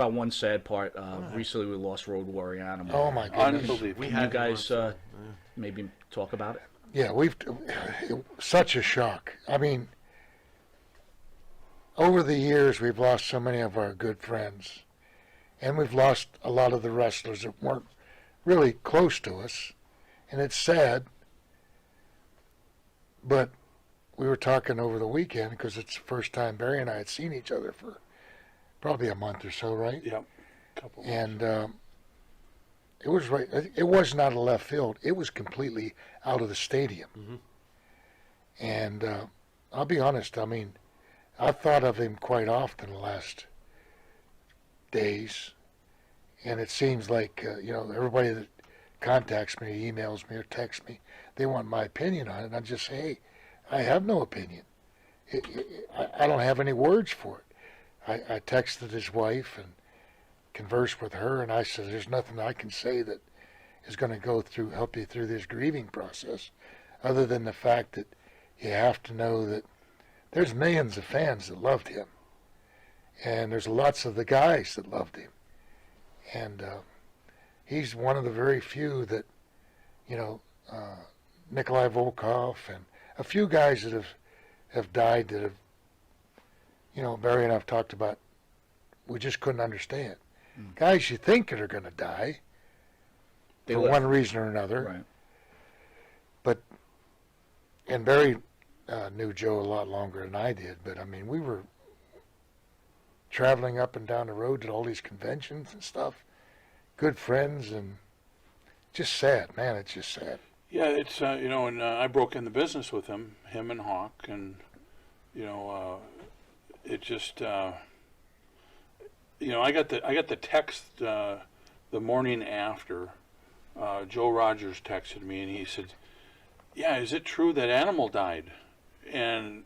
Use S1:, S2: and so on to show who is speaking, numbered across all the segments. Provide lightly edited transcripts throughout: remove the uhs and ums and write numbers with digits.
S1: about one sad part. Recently, we lost Road Warrior Animal.
S2: Oh my goodness!
S3: Unbelievable.
S1: Can you guys maybe talk about it?
S2: Yeah, such a shock. I mean, over the years, we've lost so many of our good friends, and we've lost a lot of the wrestlers that weren't really close to us, and it's sad. But we were talking over the weekend because it's the first time Barry and I had seen each other for probably a month or so, right?
S3: Yep. Couple
S2: and it was right. It was not a left field. It was completely out of the stadium.
S3: Mm-hmm.
S2: And I'll be honest. I mean, I've thought of him quite often the last days, and it seems like everybody that contacts me, emails me, or texts me, they want my opinion on it. And I just say, hey, I have no opinion. I don't have any words for it. I texted his wife and conversed with her, and I said, there's nothing I can say that is going to help you through this grieving process, other than the fact that you have to know that there's millions of fans that loved him, and there's lots of the guys that loved him, and he's one of the very few that, Nikolai Volkov and a few guys that have died that have, Barry and I have talked about, we just couldn't understand. Guys you think that are going to die for one reason or another. Right. And Barry knew Joe a lot longer than I did, but I mean, we were traveling up and down the road to all these conventions and stuff, good friends, and just sad, man, it's just sad.
S3: Yeah, it's, and I broke in the business with him and Hawk, and, it just, I got the text the morning after. Joe Rogers texted me, and he said, yeah, is it true that Animal died? And,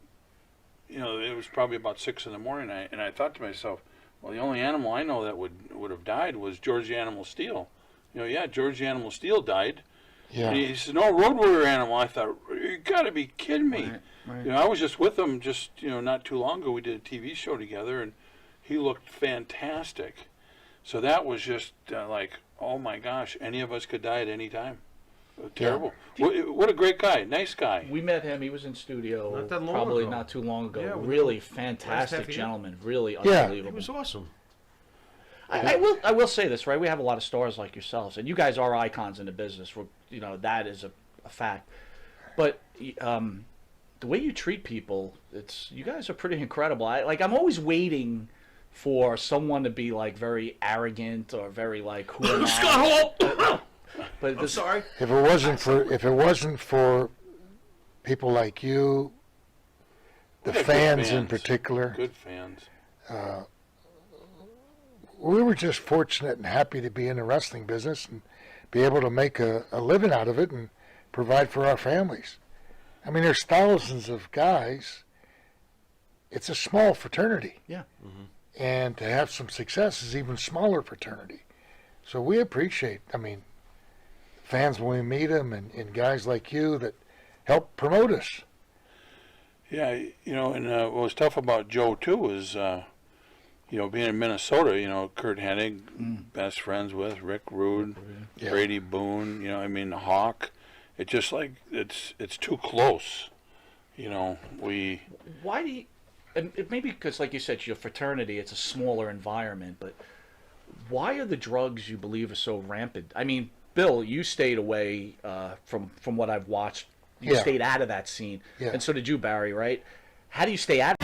S3: it was probably about 6 in the morning, and I thought to myself, well, the only animal I know that would have died was George the Animal Steel. George the Animal Steel died. Yeah. And he said, no, Road Warrior Animal. I thought, you got to be kidding me. Right. I was just with him not too long ago. We did a TV show together, and he looked fantastic. So that was just like, oh my gosh, any of us could die at any time. Terrible. Yeah. What a great guy. Nice guy.
S1: We met him. He was in studio not too long ago.
S4: Yeah,
S1: really fantastic gentleman. Really unbelievable.
S4: He was awesome.
S1: I will say this, right? We have a lot of stars like yourselves, and you guys are icons in the business. That is a fact. But the way you treat people, you guys are pretty incredible. I'm always waiting for someone to be like very arrogant or very like, who am I?
S4: Scott Hall.
S1: But
S4: I'm sorry.
S2: If it wasn't for people like you, the fans in particular,
S3: good fans.
S2: We were just fortunate and happy to be in the wrestling business and be able to make a living out of it and provide for our families. I mean, there's thousands of guys. It's a small fraternity.
S1: Yeah.
S2: Mm-hmm. And to have some success is even smaller fraternity. So we appreciate, fans when we meet them and guys like you that help promote us.
S3: Yeah, and what was tough about Joe, too, was, being in Minnesota, Kurt Hennig, best friends with, Rick Rude, Brady Boone, Hawk. It's just like, it's too close,
S1: Why do you, and maybe because, like you said, your fraternity, it's a smaller environment, but why are the drugs, you believe, are so rampant? I mean, Bill, you stayed away from what I've watched. You stayed out of that scene. Yeah. And so did you, Barry, right? How do you stay out of